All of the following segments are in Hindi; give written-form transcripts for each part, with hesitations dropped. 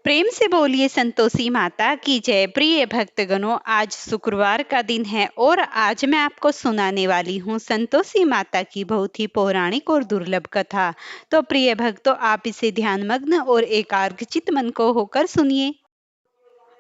प्रेम से बोलिए संतोषी माता की जय। प्रिय भक्तगणों, आज शुक्रवार का दिन है और आज मैं आपको सुनाने वाली हूँ संतोषी माता की बहुत ही पौराणिक और दुर्लभ कथा। तो प्रिय भक्तों, आप इसे ध्यानमग्न और एकाग्रचित मन को होकर सुनिए।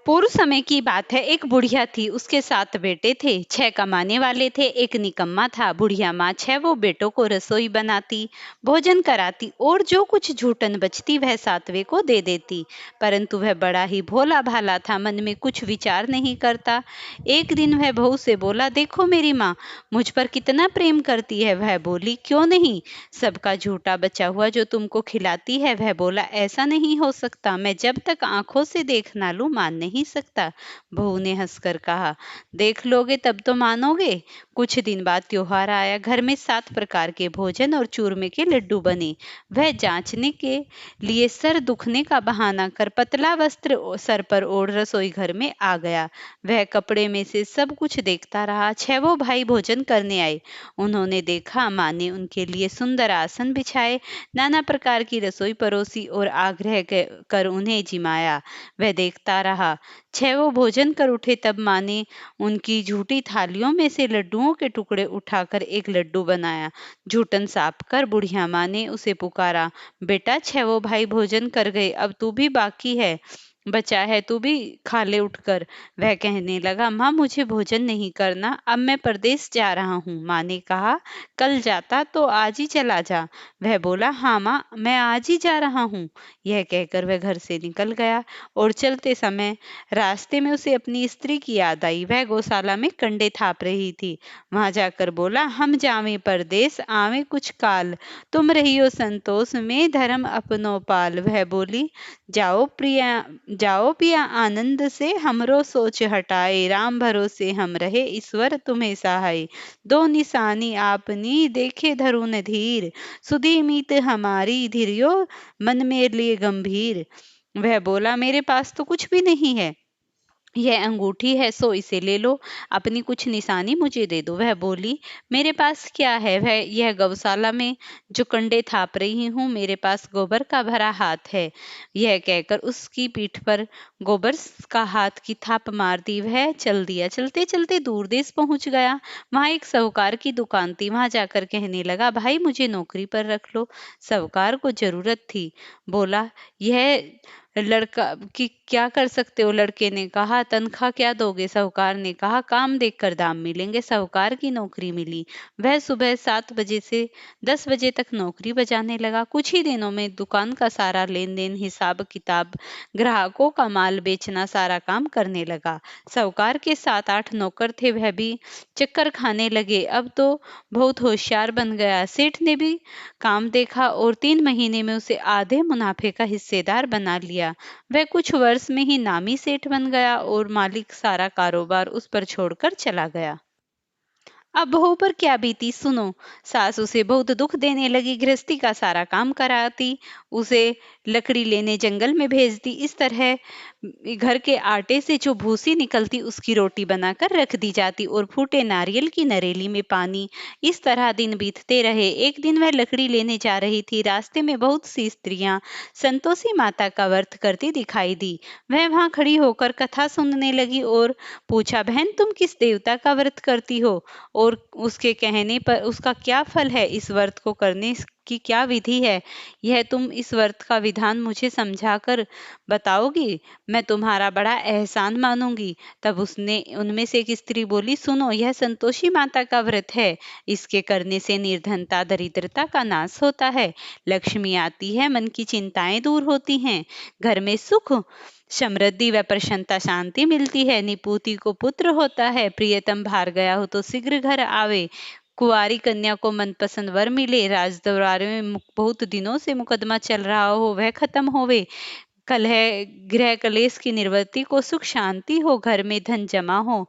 पूर्व समय की बात है। एक बुढ़िया थी, उसके 7 बेटे थे। 6 कमाने वाले थे, एक निकम्मा था। बुढ़िया माँ 6 वो बेटों को रसोई बनाती, भोजन कराती और जो कुछ झूठन बचती वह 7वें को दे देती। परंतु वह बड़ा ही भोला भाला था, मन में कुछ विचार नहीं करता। एक दिन वह बहू से बोला, देखो मेरी माँ मुझ पर कितना प्रेम करती है। वह बोली, क्यों नहीं, सबका झूठा बचा हुआ जो तुमको खिलाती है। वह बोला, ऐसा नहीं हो सकता, मैं जब तक आंखों से देख ना लूं मान नहीं सकता। बहू ने हंसकर कहा, देख लोगे तब तो मानोगे। कुछ दिन बाद त्योहार आया। घर में 7 प्रकार के भोजन और चूरमे के लड्डू बने। वह जांचने के लिए सर दुखने का बहाना कर पतला वस्त्र सर पर ओढ़ रसोई घर में आ गया। वह कपड़े में से सब कुछ देखता रहा। 6 भाई भोजन करने आए। उन्होंने देखा, माँ ने उनके लिए सुंदर आसन बिछाए, नाना प्रकार की रसोई परोसी और आग्रह कर उन्हें जिमाया। वह देखता रहा। 6 भोजन कर उठे तब माँ ने उनकी झूठी थालियों में से लड्डुओं के टुकड़े उठाकर एक लड्डू बनाया। झूठन साफ कर बुढ़िया माँ ने उसे पुकारा, बेटा 6 भाई भोजन कर गए, अब तू भी बाकी है, बचा है तू भी खा ले उठकर। वह कहने लगा, माँ मुझे भोजन नहीं करना, अब मैं परदेश जा रहा हूँ। माँ ने कहा, कल जाता तो आज ही चला जा। वह बोला, हाँ माँ मैं आज ही जा रहा हूँ। यह कहकर वह घर से निकल गया और चलते समय रास्ते में उसे अपनी स्त्री की याद आई। वह गौशाला में कंडे थाप रही थी। वहां जाकर बोला, हम जावे परदेश आवे कुछ काल, तुम रहियो संतोष में धर्म अपनो पाल। वह बोली, जाओ प्रिया, जाओ पिया आनंद से, हमरो सोच हटाए, राम भरोसे हम रहे, ईश्वर तुम्हें सहाय। दो निशानी आपनी देखे धरुन धीर, सुधी मीत हमारी धीर्यो मन में लिए गंभीर। वह बोला, मेरे पास तो कुछ भी नहीं है, यह अंगूठी है सो इसे ले लो, अपनी कुछ निशानी मुझे दे दो। वह बोली, मेरे पास क्या है, वह यह गौशाला में जो कंडे थाप रही हूँ, मेरे पास गोबर का भरा हाथ है। यह कहकर उसकी पीठ पर गोबर का हाथ की थाप मार दी। वह चल दिया। चलते चलते दूर देश पहुंच गया। वहां एक साहूकार की दुकान थी। वहां जाकर कहने लगा, भाई मुझे नौकरी पर रख लो। साहूकार को जरूरत थी। बोला, यह लड़का कि क्या कर सकते हो। लड़के ने कहा, तनख्वाह क्या दोगे। साहूकार ने कहा, काम देखकर दाम मिलेंगे। साहूकार की नौकरी मिली। वह सुबह 7 बजे से 10 बजे तक नौकरी बजाने लगा। कुछ ही दिनों में दुकान का सारा लेन देन, हिसाब किताब, ग्राहकों का माल बेचना, सारा काम करने लगा। साहूकार के 7-8 नौकर थे, वह भी चक्कर खाने लगे। अब तो बहुत होशियार बन गया। सेठ ने भी काम देखा और 3 महीने में उसे आधे मुनाफे का हिस्सेदार बना लिया। वह कुछ वर्ष में ही नामी सेठ बन गया और मालिक सारा कारोबार उस पर छोड़कर चला गया। अब बहू पर क्या बीती सुनो। सास उसे बहुत दुख देने लगी, गृहस्थी का सारा काम कराती, उसे लकड़ी लेने जंगल में भेजती। इस तरह घर के आटे से जो भूसी निकलती उसकी रोटी बनाकर रख दी जाती और फूटे नारियल की नरेली में पानी। इस तरह दिन बीतते रहे। एक दिन वह लकड़ी लेने जा रही थी। रास्ते में बहुत सी स्त्रियां संतोषी माता का व्रत करती दिखाई दी। वह वहां खड़ी होकर कथा सुनने लगी और पूछा, बहन तुम किस देवता का व्रत करती हो और उसके कहने पर उसका क्या फल है, इस व्रत को करने की क्या विधि है, यह तुम इस व्रत का विधान मुझे समझाकर बताओगी, मैं तुम्हारा बड़ा एहसान मानूंगी। तब उसने उनमें से एक स्त्री बोली, सुनो यह संतोषी माता का व्रत है, इसके करने से निर्धनता दरिद्रता का नाश होता है, लक्ष्मी आती है, मन की चिंताएं दूर होती हैं, घर में सुख समृद्धि व प्रसन्नता शांति मिलती है, निपुति को पुत्र होता है, प्रियतम बाहर गया हो तो शीघ्र घर आवे, कुंवारी कन्या को मनपसंद वर मिले, राज दरबार में बहुत दिनों से मुकदमा चल रहा हो वह खत्म होवे, कलह गृह कलेश की निवृत्ति को, सुख शांति हो, घर में धन जमा हो,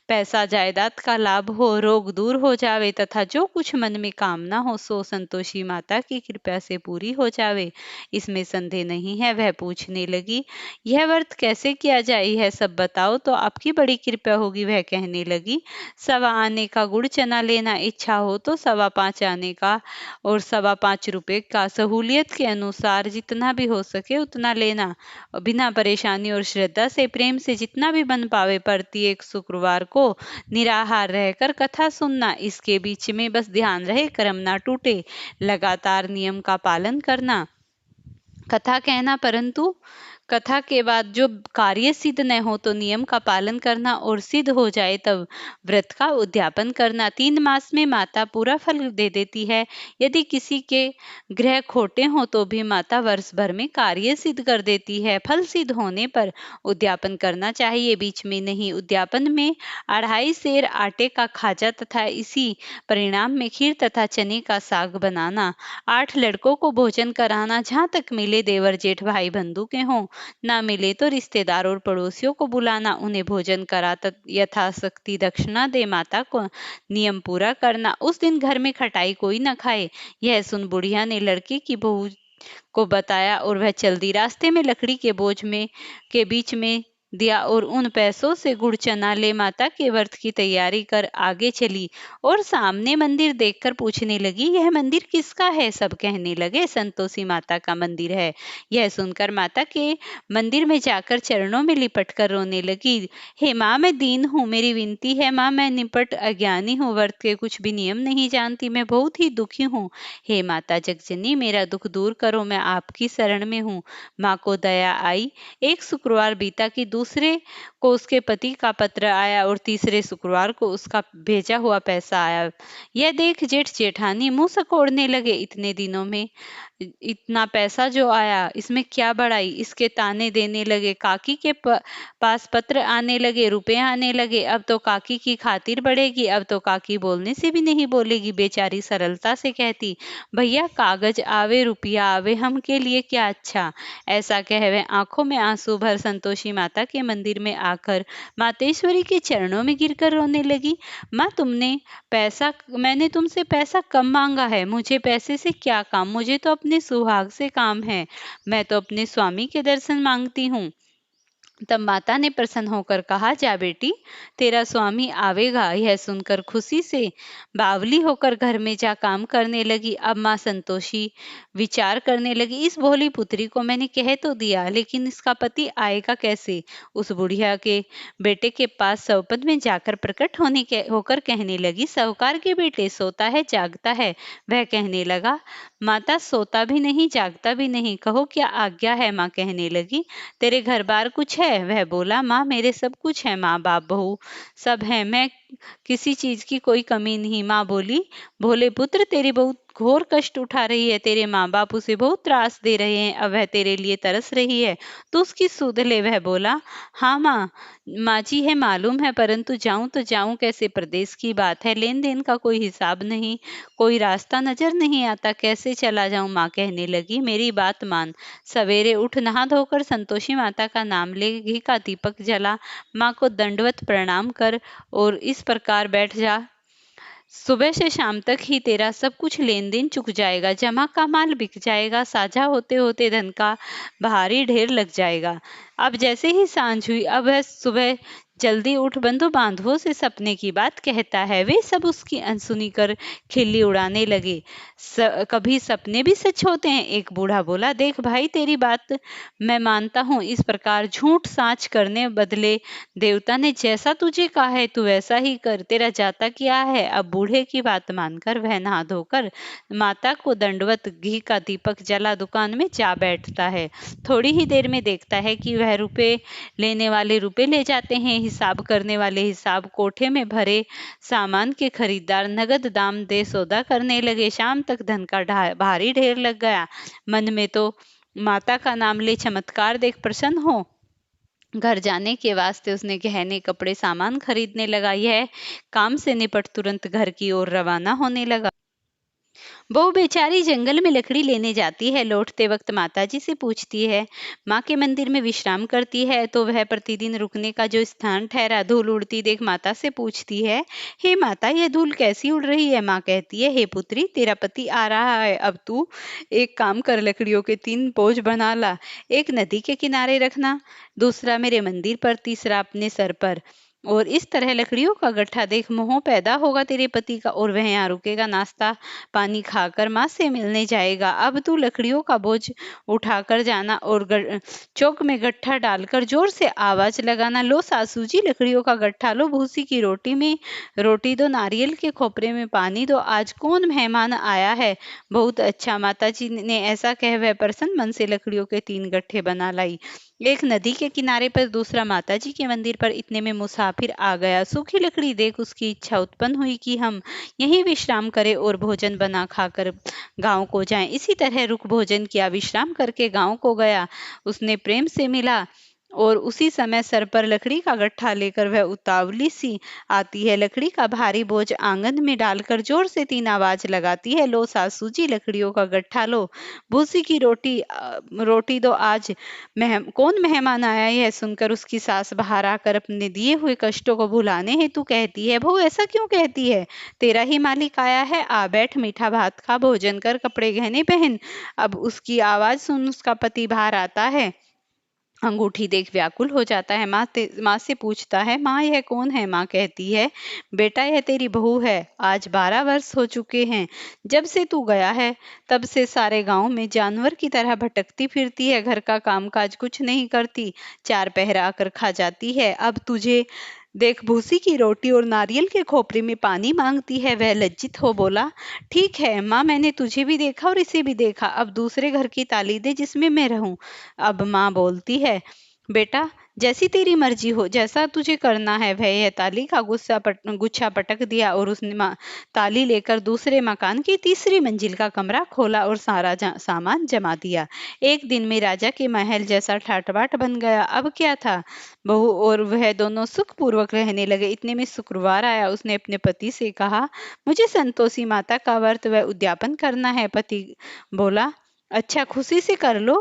पैसा जायदाद का लाभ हो, रोग दूर हो जावे तथा जो कुछ मन में कामना हो सो संतोषी माता की कृपा से पूरी हो जावे, इसमें संदेह नहीं है। वह पूछने लगी, यह व्रत कैसे किया जाए, यह सब बताओ तो आपकी बड़ी कृपा होगी। वह कहने लगी, 1.25 आने का गुड़ चना लेना, इच्छा हो तो 5.25 आने का और 5.25 रुपए का, सहूलियत के अनुसार जितना भी हो सके उतना लेना, करना। बिना परेशानी और श्रद्धा से प्रेम से जितना भी बन पावे प्रत्येक शुक्रवार को निराहार रहकर कथा सुनना। इसके बीच में बस ध्यान रहे कर्म ना टूटे, लगातार नियम का पालन करना, कथा कहना, परंतु कथा के बाद जो कार्य सिद्ध न हो तो नियम का पालन करना, और सिद्ध हो जाए तब व्रत का उद्यापन करना। 3 मास में माता पूरा फल दे देती है। यदि किसी के ग्रह खोटे हो तो भी माता वर्ष भर में कार्य सिद्ध कर देती है। फल सिद्ध होने पर उद्यापन करना चाहिए, बीच में नहीं। उद्यापन में 2.5 सेर आटे का खाजा तथा इसी परिणाम में खीर तथा चने का साग बनाना। 8 लड़कों को भोजन कराना, जहाँ तक मिले देवर जेठ भाई बंधु के हों, ना मिले तो रिश्तेदार और पड़ोसियों को बुलाना, उन्हें भोजन करा यथाशक्ति दक्षिणा दे, माता को नियम पूरा करना। उस दिन घर में खटाई कोई न खाए। यह सुन बुढ़िया ने लड़के की बहू को बताया और वह चलती रास्ते में लकड़ी के बोझ में के बीच में दिया और उन पैसों से गुड़ चना ले माता के व्रत की तैयारी कर आगे चली। और सामने मंदिर देखकर पूछने लगी, यह मंदिर किसका है? सब कहने लगे, संतोषी माता का मंदिर है। यह सुनकर माता के मंदिर में जाकर चरणों में लिपट कर रोने लगी। हे माँ, मैं दीन हूँ, मेरी विनती है माँ, मैं निपट अज्ञानी हूँ, व्रत के कुछ भी नियम नहीं जानती, मैं बहुत ही दुखी हूँ। हे माता जगजननी, मेरा दुख दूर करो, मैं आपकी शरण में हूँ। माँ को दया आई। एक शुक्रवार बीता कि दूसरे को उसके पति का पत्र आया और तीसरे शुक्रवार को उसका भेजा हुआ पैसा आया। यह देख जेठ जेठानी मुंह सिकोड़ने लगे, इतने दिनों में इतना पैसा जो आया, इसमें क्या बड़ाई। इसके ताने देने लगे। काकी के पास पत्र आने लगे, रुपए आने लगे। अब तो काकी की खातिर बढ़ेगी, अब तो काकी बोलने से भी नहीं बोलेगी। बेचारी सरलता से कहती, भैया कागज आवे रुपया आवे, हम के लिए क्या अच्छा। ऐसा कह वह आंखों में आंसू भर संतोषी माता के मंदिर में आकर मातेश्वरी के चरणों में गिरकर रोने लगी। माँ, मैंने तुमसे पैसा कम मांगा है, मुझे पैसे से क्या काम, मुझे तो अपने सुहाग से काम है, मैं तो अपने स्वामी के दर्शन मांगती हूँ। तब माता ने प्रसन्न होकर कहा, जा बेटी, तेरा स्वामी आवेगा। यह सुनकर खुशी से बावली होकर घर में जा काम करने लगी। अब माँ संतोषी विचार करने लगी, इस भोली पुत्री को मैंने कह तो दिया, लेकिन इसका पति आएगा कैसे। उस बुढ़िया के बेटे के पास सौपन में जाकर प्रकट होकर कहने लगी, साहूकार के बेटे, सोता है जागता है। वह कहने लगा, माता सोता भी नहीं जागता भी नहीं, कहो क्या आज्ञा है। माँ कहने लगी, तेरे घर बार कुछ है? वह बोला, माँ मेरे सब कुछ है, माँ बाप बहू सब है, मैं किसी चीज की कोई कमी नहीं। माँ बोली, भोले पुत्र, तेरी बहुत घोर कष्ट उठा रही है, तेरे माँ बाप उसे बहुत त्रास दे रहे हैं, अब वह तेरे लिए तरस रही है, तो उसकी सुध ले। वह बोला, हाँ माँ, माँ जी है मालूम है, परंतु जाऊं तो जाऊं कैसे, प्रदेश की बात है, लेन देन का कोई हिसाब नहीं, कोई रास्ता नजर नहीं आता, कैसे चला जाऊं। माँ कहने लगी, मेरी बात मान, सवेरे उठ, नहा धोकर संतोषी माता का नाम ले, घी का दीपक जला, माँ को दंडवत प्रणाम कर और इस प्रकार बैठ जा। सुबह से शाम तक ही तेरा सब कुछ लेन देन चुक जाएगा, जमा का माल बिक जाएगा, साझा होते होते धन का भारी ढेर लग जाएगा। अब जैसे ही सांझ हुई, अब वह सुबह जल्दी उठ बंधु बांधवों से सपने की बात कहता है। वे सब उसकी अनसुनी कर खिल्ली उड़ाने लगे। कभी सपने भी सच होते हैं। एक बूढ़ा बोला, देख भाई, तेरी बात मैं मानता हूँ, इस प्रकार झूठ साच करने बदले देवता ने जैसा तुझे कहा है तू वैसा ही कर, तेरा जाता क्या है। अब बूढ़े की बात मानकर वह नहा धोकर माता को दंडवत घी का दीपक जला दुकान में जा बैठता है। थोड़ी ही देर में देखता है कि वह रुपए लेने वाले रुपए ले जाते हैं, हिसाब करने वाले हिसाब, कोठे में भरे सामान के खरीदार नगद दाम दे सौदा करने लगे। शाम तक धन का भारी ढेर लग गया। मन में तो माता का नाम ले चमत्कार देख प्रसन्न हो घर जाने के वास्ते उसने गहने कपड़े सामान खरीदने लगा। यह काम से निपट तुरंत घर की ओर रवाना होने लगा। बहू बेचारी जंगल में लकड़ी लेने जाती है। लौटते वक्त माताजी से पूछती है, माँ के मंदिर में विश्राम करती है, तो वह प्रतिदिन रुकने का जो स्थान ठहरा। धूल उड़ती देख माता से पूछती है, हे माता, यह धूल कैसी उड़ रही है। माँ कहती है, हे पुत्री, तेरा पति आ रहा है, अब तू एक काम कर, लकड़ियों के 3 बोझ बना ला। एक नदी के किनारे रखना, दूसरा मेरे मंदिर पर, तीसरा अपने सर पर। और इस तरह लकड़ियों का गट्ठा देख मोह पैदा होगा तेरे पति का, और वह यहाँ रुकेगा, नाश्ता पानी खाकर माँ से मिलने जाएगा। अब तू लकड़ियों का बोझ उठाकर जाना और चौक में गट्ठा डालकर जोर से आवाज लगाना, लो सासू जी लकड़ियों का गट्ठा लो, भूसी की रोटी में रोटी दो, नारियल के खोपरे में पानी दो, आज कौन मेहमान आया है। बहुत अच्छा, माता जी ने ऐसा कह वह प्रसन्न मन से लकड़ियों के 3 गट्ठे बना लाई। एक नदी के किनारे पर दूसरा माताजी के मंदिर पर, इतने में मुसाफिर आ गया। सूखी लकड़ी देख उसकी इच्छा उत्पन्न हुई कि हम यहीं विश्राम करें और भोजन बना खाकर गांव को जाएं। इसी तरह रुक भोजन किया, विश्राम करके गांव को गया। उसने प्रेम से मिला और उसी समय सर पर लकड़ी का गट्ठा लेकर वह उतावली सी आती है, लकड़ी का भारी बोझ आंगन में डालकर जोर से 3 आवाज लगाती है, लो सासू जी लकड़ियों का गट्ठा लो, भूसी की रोटी दो, आज कौन मेहमान आया है। यह सुनकर उसकी सास बाहर आकर अपने दिए हुए कष्टों को भुलाने हेतु कहती है, बहू ऐसा क्यों कहती है, तेरा ही मालिक आया है, आ बैठ, मीठा भात खा, भोजन कर, कपड़े गहने पहन। अब उसकी आवाज सुन उसका पति बाहर आता है, अंगूठी देख व्याकुल हो जाता है। माँ से पूछता है, माँ यह कौन है। माँ कहती है, बेटा यह तेरी बहू है, आज 12 वर्ष हो चुके हैं जब से तू गया है, तब से सारे गांव में जानवर की तरह भटकती फिरती है, घर का कामकाज कुछ नहीं करती, 4 पहर आकर खा जाती है। अब तुझे देख भूसी की रोटी और नारियल के खोपरे में पानी मांगती है। वह लज्जित हो बोला, ठीक है माँ, मैंने तुझे भी देखा और इसे भी देखा, अब दूसरे घर की ताली दे जिसमें मैं रहूं। अब माँ बोलती है, बेटा जैसी तेरी मर्जी हो, जैसा तुझे करना है। वह यह ताली का गुच्छा पटक दिया और उसने ताली लेकर दूसरे मकान की तीसरी मंजिल का कमरा खोला और सारा सामान जमा दिया। एक दिन में राजा के महल जैसा ठाटबाट बन गया। अब क्या था, बहू और वह दोनों सुखपूर्वक रहने लगे। इतने में शुक्रवार आया। उसने अपने पति से कहा, मुझे संतोषी माता का व्रत व उद्यापन करना है। पति बोला, अच्छा खुशी से कर लो।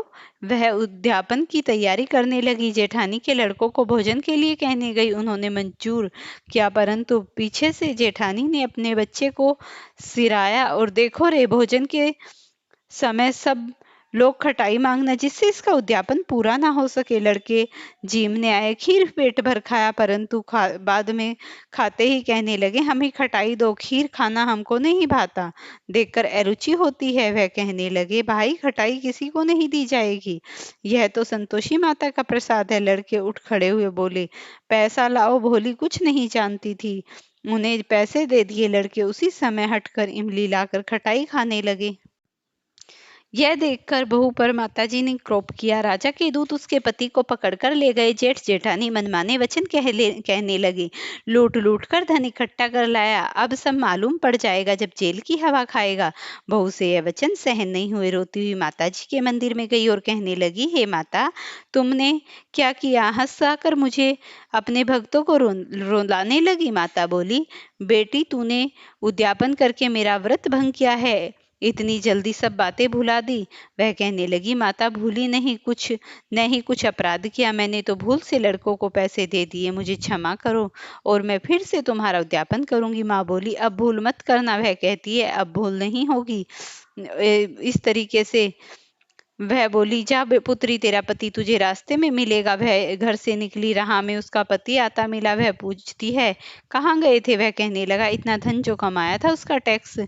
वह उद्यापन की तैयारी करने लगी। जेठानी के लड़कों को भोजन के लिए कहने गई। उन्होंने मंजूर किया, परंतु पीछे से जेठानी ने अपने बच्चे को सिराया और देखो रे, भोजन के समय सब लोग खटाई मांगना, जिससे इसका उद्यापन पूरा ना हो सके। लड़के जीमने आए, खीर पेट भर खाया, परंतु बाद में खाते ही कहने लगे, हमें खटाई दो, खीर खाना हमको नहीं भाता, देखकर अरुचि होती है। वह कहने लगे, भाई खटाई किसी को नहीं दी जाएगी, यह तो संतोषी माता का प्रसाद है। लड़के उठ खड़े हुए बोले, पैसा लाओ, भोली कुछ नहीं जानती थी। उन्हें पैसे दे दिए। लड़के उसी समय हटकर इमली लाकर खटाई खाने लगे। यह देखकर बहू पर माताजी ने क्रोध किया। राजा के दूत उसके पति को पकड़कर ले गए। जेठ जेठानी मनमाने वचन कहने लगे, लूट लूट कर धन इकट्ठा कर लाया, अब सब मालूम पड़ जाएगा जब जेल की हवा खाएगा। बहू से यह वचन सहन नहीं हुए। रोती हुई माताजी के मंदिर में गई और कहने लगी, हे माता, तुमने क्या किया। हंस आकर मुझे अपने भक्तों को रुलाने लगी। माता बोली, बेटी तूने उद्यापन करके मेरा व्रत भंग किया है, इतनी जल्दी सब बातें भुला दी। वह कहने लगी, माता भूली नहीं कुछ अपराध किया, मैंने तो भूल से लड़कों को पैसे दे दिए, मुझे क्षमा करो और मैं फिर से तुम्हारा उद्यापन करूंगी। माँ बोली, अब भूल मत करना। वह कहती है, अब भूल नहीं होगी। इस तरीके से वह बोली, जा पुत्री, तेरा पति तुझे रास्ते में मिलेगा। वह घर से निकली, राह में उसका पति आता मिला। वह पूछती है, कहाँ गए थे। वह कहने लगा, इतना धन जो कमाया था उसका टैक्स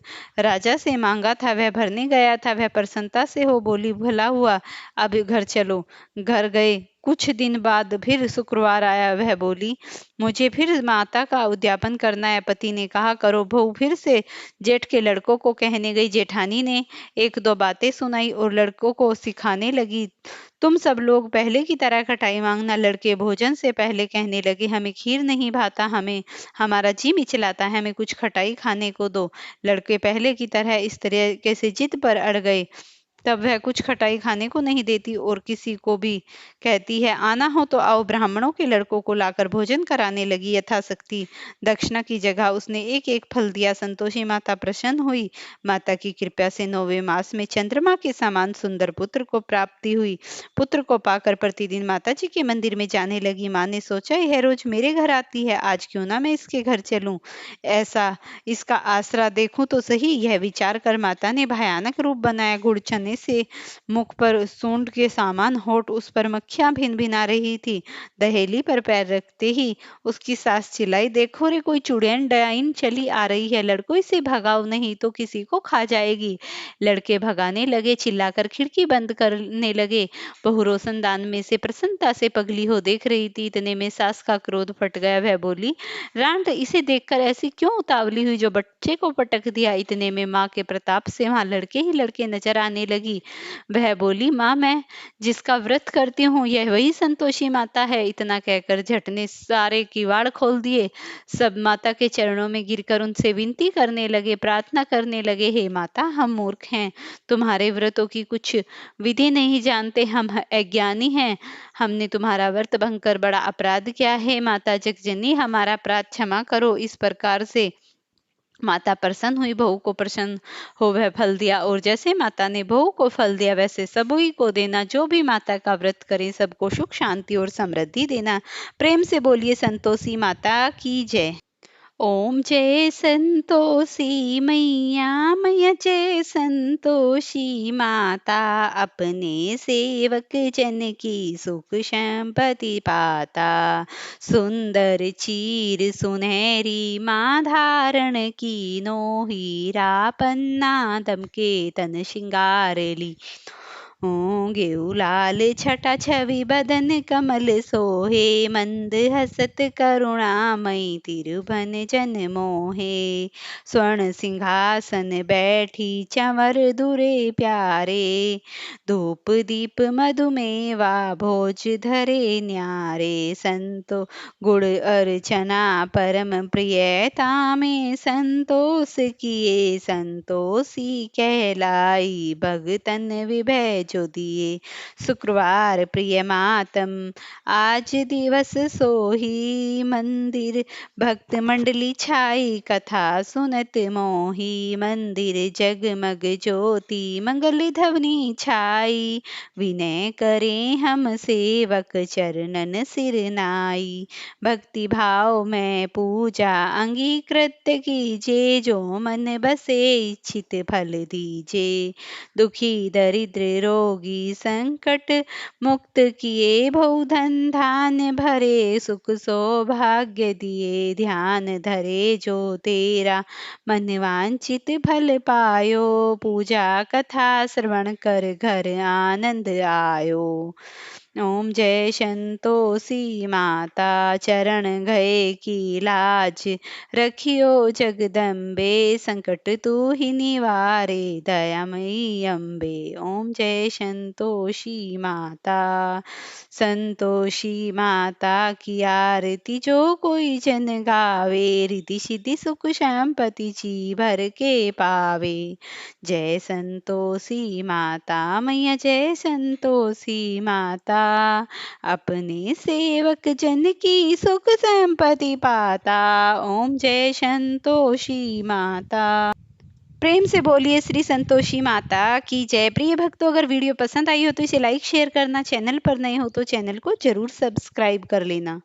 राजा से मांगा था, वह भरने गया था। वह प्रसन्नता से हो बोली, भला हुआ, अब घर चलो। घर गए। कुछ दिन बाद फिर शुक्रवार आया। वह बोली, मुझे फिर माता का उद्यापन करना है। पति ने कहा, करो। बहू फिर से जेठ के लड़कों को कहने गई। जेठानी ने 1-2 बातें सुनाई और लड़कों को सिखाने लगी, तुम सब लोग पहले की तरह खटाई मांगना। लड़के भोजन से पहले कहने लगे, हमें खीर नहीं भाता, हमें हमारा जी मिचलाता है, हमें कुछ खटाई खाने को दो। लड़के पहले की तरह इस तरीके से जिद पर अड़ गए। तब वह कुछ खटाई खाने को नहीं देती और किसी को भी कहती है, आना हो तो आओ। ब्राह्मणों के लड़कों को लाकर भोजन कराने लगी। यथाशक्ति दक्षिणा की जगह उसने एक एक फल दिया। संतोषी माता प्रसन्न हुई। माता की कृपा से 9वें मास में चंद्रमा के समान सुंदर पुत्र को प्राप्ति हुई। पुत्र को पाकर प्रतिदिन माता जी के मंदिर में जाने लगी। माँ ने सोचा, यह रोज मेरे घर आती है, आज क्यों ना मैं इसके घर चलूं, ऐसा इसका आसरा देखूं तो सही। यह विचार कर माता ने भयानक रूप बनाया, गुड़ चने खाने से मुख पर सूंड के सामान होठ उस पर मक्खियां भिन भिना रही थी। दहेली पर पैर रखते ही उसकी सास चिल्लाई, देखो रे कोई चुड़ैल डाइन चली आ रही है, लड़को इसे भगाओ नहीं तो किसी को खा जाएगी। लड़के भगाने लगे, चिल्लाकर खिड़की बंद करने लगे। बहू रोशनदान में से प्रसन्नता से पगली हो देख रही थी। इतने में सास का क्रोध फट गया। वह बोली, रांट इसे देखकर ऐसी क्यों उतावली हुई जो बच्चे को पटक दिया। इतने में माँ के प्रताप से वहां लड़के ही लड़के नजर आने लगी। वह बोली, माँ मैं जिसका व्रत करती हूँ यह वही संतोषी माता है। इतना कहकर झट ने सारे किवाड़ खोल दिए। सब माता के चरणों में गिरकर उनसे विनती करने लगे, प्रार्थना करने लगे, हे माता हम मूर्ख हैं, तुम्हारे व्रतों की कुछ विधि नहीं जानते, हम अज्ञानी हैं, हमने तुम्हारा व्रत भंग कर बड़ा अपराध किया है। माता जगजननी हमारा अपराध क्षमा करो। इस प्रकार से माता प्रसन्न हुई, बहू को प्रसन्न हो वह फल दिया। और जैसे माता ने बहू को फल दिया वैसे सभी को देना। जो भी माता का व्रत करे सबको सुख शांति और समृद्धि देना। प्रेम से बोलिए संतोषी माता की जय। ओम जय संतोषी मैया, मैया जय संतोषी माता, अपने सेवक जन की सुख संपत्ति पाता। सुंदर चीर सुनहरी माँ धारण कीनो, हीरा पन्ना दमके तन श्रृंगार ली। गेऊ लाल छटा छवि बदन कमल सोहे, मंद हसत करुणामयी तिरुभन जन मोहे। स्वर्ण सिंहासन बैठी चंवर दुरे प्यारे, धूप दीप मधुमेवा भोज धरे न्यारे। संतो गुड़ अर्चना परम प्रियता में, संतोष किए संतोषी कहलाई, भगतन विभय जो दिए शुक्रवार प्रिय मातम। आज दिवस सोही मंदिर भक्त मंडली छाई, कथा सुनत मोही मंदिर जगमग ज्योति, मंगल ध्वनि छाई। विनय करें हम सेवक चरणन सिर नाई, भक्ति भाव में पूजा अंगीकृत कीजे, जो मन बसे इच्छित फल दीजे। दुखी दरिद्र रोगी संकट मुक्त किए, भव धन धान्य भरे, सुख सौभाग्य दिए। ध्यान धरे जो तेरा मन वांछित फल पायो, पूजा कथा श्रवण कर घर आनंद आयो। ओम जय संतोषी माता, चरण गए की लाज रखियो जगदम्बे, संकट तू ही निवारे दयामयी अम्बे। ओम जय संतोषी माता। संतोषी माता की आरती जो कोई जन गावे, रिद्धि सिद्धि सुख संपत्ति जी भर के पावे। जय संतोषी माता मैया, जय संतोषी माता, अपने सेवक जन की सुख संपत्ति पाता। ओम जय संतोषी माता। प्रेम से बोलिए श्री संतोषी माता की जय। प्रिय भक्तों, अगर वीडियो पसंद आई हो तो इसे लाइक शेयर करना, चैनल पर नए हो तो चैनल को जरूर सब्सक्राइब कर लेना।